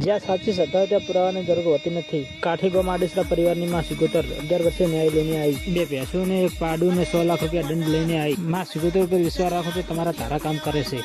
જ્યાં સાચી સત્તા ત્યાં પુરાવાની જરૂર હોતી નથી। કાઠી ગામ આડેસરા પરિવારની માં સિગોતર 11 વર્ષે ન્યાય લઈને આવી। 2 ભેંસો ને 1 પાડું ને 100 લાખ રૂપિયા દંડ લઈને આવી। માં સિગોતર પર વિશ્વાસ રાખો કે તમારા તારા કામ કરે છે।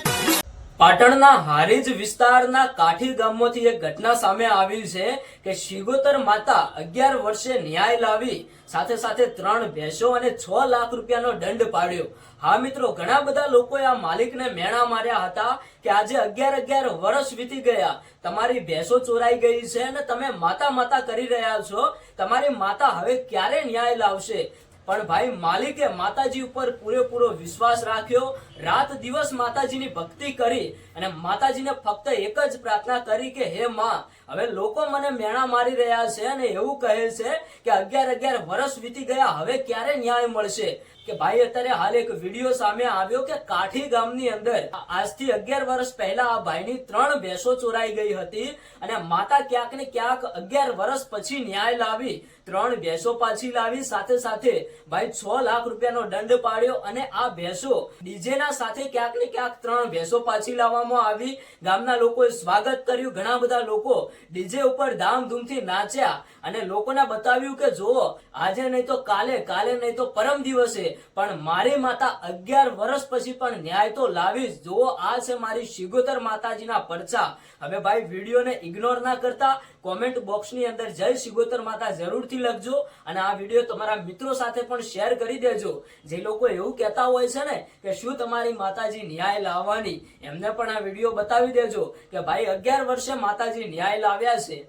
પાટણના હારીજ વિસ્તારના કાઠી ગામમાંથી એક ઘટના સામે આવી છે કે સિગોતર માતા 11 વર્ષે ન્યાય લાવી સાથે સાથે 3 ભેંસો અને 6 લાખ રૂપિયાનો દંડ પાડ્યો। હા મિત્રો, ઘણા બધા લોકોએ આ માલિકને મેણા માર્યા હતા કે આજે 11 વર્ષ વીતી ગયા, તમારી ભેંસો ચોરાઈ ગઈ છે અને તમે માતા કરી રહ્યા છો, તમારી માતા હવે ક્યારે ન્યાય લાવશે? પણ ભાઈ માલિકે માતાજી ઉપર પૂરેપૂરો વિશ્વાસ રાખ્યો, રાત દિવસ માતાજીની ભક્તિ કરી અને માતાજીને ફક્ત એક જ પ્રાર્થના કરી કે હે માં, હવે લોકો મને મેણા મારી રહ્યા છે અને એવું કહે છે કે 11 વર્ષ વીતી ગયા, હવે ક્યારે ન્યાય મળશે? કે ભાઈ અત્યારે હાલ એક વિડીયો સામે આવ્યો કે કાઠી ગામની અંદર આજથી 11 વર્ષ પહેલા આ ભાઈની 3 ભેંસો ચોરાઈ ગઈ હતી અને માતા ક્યાંક ને ક્યાંક 11 વર્ષ પછી ન્યાય લાવી, 3 ભેંસો પાછી લાવી, સાથે સાથે ભાઈ 6 લાખ રૂપિયાનો દંડ પાડ્યો અને આ ભેંસો ડીજે ના સાથે ક્યાંક ને ક્યાંક 3 ભેંસો પાછી લાવવામાં આવી। ગામના લોકોએ સ્વાગત કર્યું, ઘણા બધા લોકો ડીજે ઉપર ધામધૂમથી નાચ્યા અને લોકોને બતાવ્યું કે જુઓ, આજે નહીં તો કાલે, કાલે નહીં તો પરમ દિવસે પણ મારી માતા 11 વર્ષ પછી પણ ન્યાય તો લાવી જ। જુઓ, આ છે મારી સિગોતર માતાજીના પરચા। હવે ભાઈ વિડીયોને ઇગ્નોર ના કરતા કોમેન્ટ બોક્સની અંદર જય સિગોતર માતા જરૂરથી લખજો અને આ વિડીયો તમારા મિત્રો સાથે પણ શેર કરી દેજો। જે લોકો એવું કહેતા હોય છે ને કે શું તમારી માતાજી ન્યાય લાવવાની, એમને પણ આ વિડીયો બતાવી દેજો કે ભાઈ 11 વર્ષે માતાજી ન્યાય લાવ્યા છે।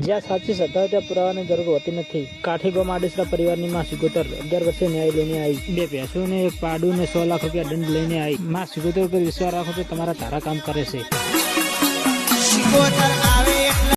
જ્યાં સાચી સત્તા ત્યાં પુરાવાની જરૂર હોતી નથી। કાઠી ગામ આડેસરા પરિવારની માં સિગોતર 11 વર્ષે ન્યાય લઈને આવી। 2 ભેંસો ને 1 પાડું ને 100 લાખ રૂપિયા દંડ લઈને આવી। માં સિગોતર પર વિશ્વાસ રાખો કે તમારા તારા કામ કરે છે।